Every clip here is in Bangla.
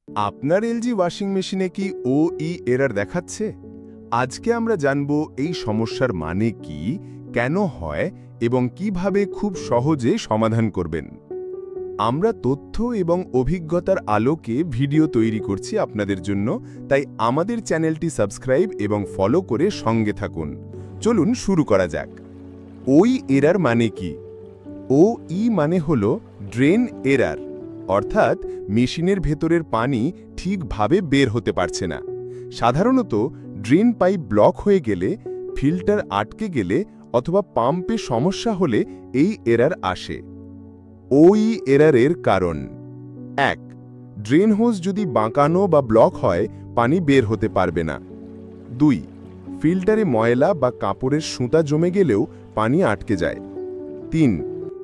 আপনার এলজি ওয়াশিং মেশিনে কি ওই এরর দেখাচ্ছে? আজকে আমরা জানব এই সমস্যার মানে কি, কেন হয় এবং কিভাবে খুব সহজে সমাধান করবেন। আমরা তথ্য এবং অভিজ্ঞতার আলোকে ভিডিও তৈরি করছি আপনাদের জন্য, তাই আমাদের চ্যানেলটি সাবস্ক্রাইব এবং ফলো করে সঙ্গে থাকুন। চলুন শুরু করা যাক। ওই এরর মানে কি? ওই মানে হল ড্রেন এরর, অর্থাৎ মেশিনের ভেতরের পানি ঠিকভাবে বের হতে পারছে না। সাধারণত ড্রেন পাইপ ব্লক হয়ে গেলে, ফিল্টার আটকে গেলে অথবা পাম্পে সমস্যা হলে এই এরর আসে। ওই এররের কারণ: ১. ড্রেন হোজ যদি বাঁকানো বা ব্লক হয়, পানি বের হতে পারবে না। ২. ফিল্টারে ময়লা বা কাপড়ের সুতা জমে গেলেও পানি আটকে যায়। ৩.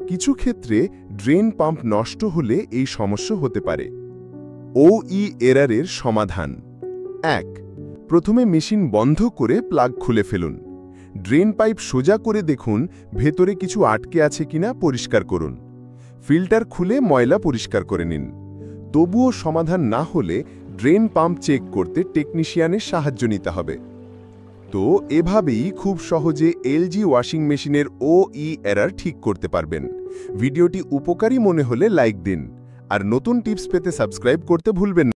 কিছু ক্ষেত্রে ড্রেন পাম্প নষ্ট হলে এই সমস্যা হতে পারে। ওই এররের সমাধান: ১. প্রথমে মেশিন বন্ধ করে প্লাগ খুলে ফেলুন। ড্রেন পাইপ সোজা করে দেখুন ভেতরে কিছু আটকে আছে কিনা পরিষ্কার করুন। ফিল্টার খুলে ময়লা পরিষ্কার করে নিন। তবুও সমাধান না হলে ড্রেন পাম্প চেক করতে টেকনিশিয়ানের সাহায্য নিতে হবে। তো এভাবেই খুব সহজে এলজি ওয়াশিং মেশিনের ওই এরর ঠিক করতে পারবেন। ভিডিওটি উপকারী মনে হলে লাইক দিন, আর নতুন টিপস পেতে সাবস্ক্রাইব করতে ভুলবেন না।